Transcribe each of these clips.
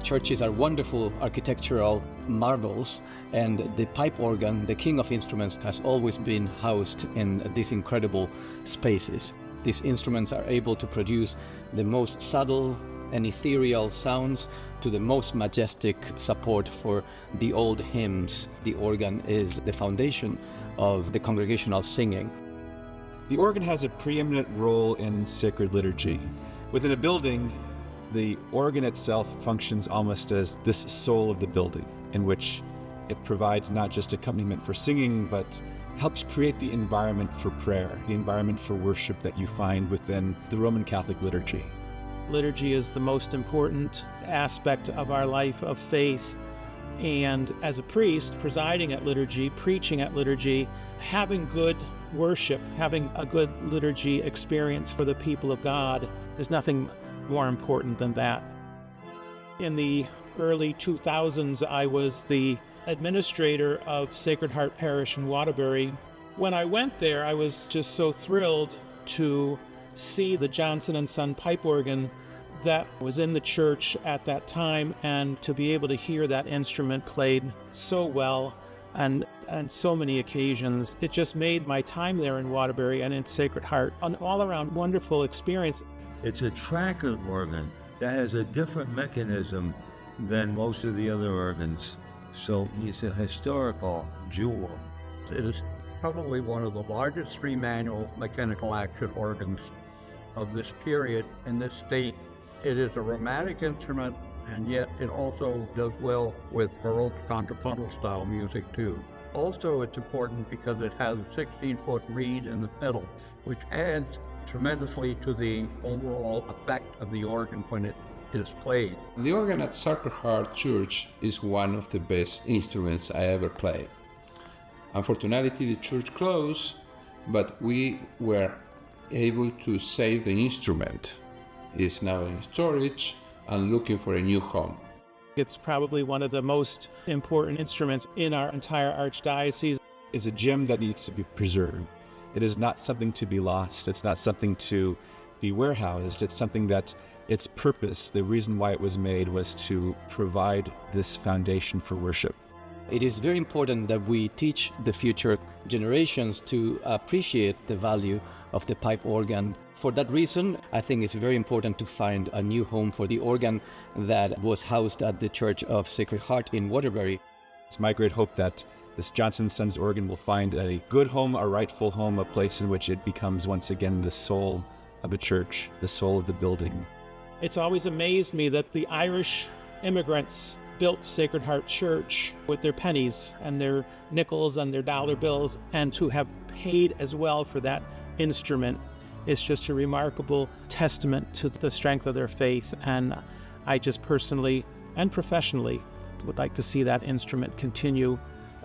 churches are wonderful architectural marvels, and the pipe organ, the king of instruments, has always been housed in these incredible spaces. These instruments are able to produce the most subtle and ethereal sounds to the most majestic support for the old hymns. The organ is the foundation of the congregational singing. The organ has a preeminent role in sacred liturgy. Within a building, the organ itself functions almost as this soul of the building, in which it provides not just accompaniment for singing, but helps create the environment for prayer, the environment for worship that you find within the Roman Catholic liturgy. Liturgy is the most important aspect of our life of faith. And as a priest, presiding at liturgy, preaching at liturgy, having good worship, having a good liturgy experience for the people of God, there's nothing more important than that. In the early 2000s, I was the administrator of Sacred Heart Parish in Waterbury. When I went there, I was just so thrilled to see the Johnson & Son pipe organ that was in the church at that time, and to be able to hear that instrument played so well and so many occasions. It just made my time there in Waterbury and in Sacred Heart an all-around wonderful experience. It's a tracker organ that has a different mechanism than most of the other organs, so it's a historical jewel. It is probably one of the largest three-manual mechanical action organs of this period in this state. It is a romantic instrument, and yet it also does well with Baroque contrapuntal style music too. Also, it's important because it has a 16-foot reed in the pedal, which adds tremendously to the overall effect of the organ when it is played. The organ at Sacred Heart Church is one of the best instruments I ever played. Unfortunately, the church closed, but we were able to save the instrument. It's now in storage and looking for a new home. It's probably one of the most important instruments in our entire archdiocese. It's a gem that needs to be preserved. It is not something to be lost. It's not something to be warehoused. It's something that its purpose, the reason why it was made, was to provide this foundation for worship. It is very important that we teach the future generations to appreciate the value of the pipe organ. For that reason, I think it's very important to find a new home for the organ that was housed at the Church of Sacred Heart in Waterbury. It's my great hope that this Johnson & Sons organ will find a good home, a rightful home, a place in which it becomes once again the soul of a church, the soul of the building. It's always amazed me that the Irish immigrants built Sacred Heart Church with their pennies and their nickels and their dollar bills, and to have paid as well for that instrument is just a remarkable testament to the strength of their faith. And I just personally and professionally would like to see that instrument continue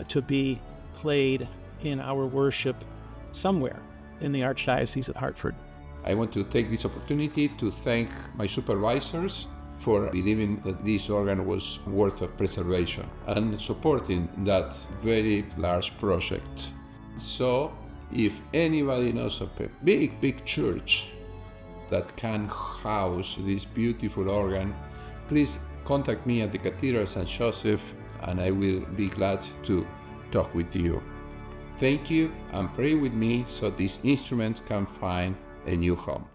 to be played in our worship somewhere in the Archdiocese of Hartford. I want to take this opportunity to thank my supervisors for believing that this organ was worth of preservation and supporting that very large project. So, if anybody knows of a big church that can house this beautiful organ, please contact me at the Cathedral St. Joseph, and I will be glad to talk with you. Thank you, and pray with me so this instrument can find a new home.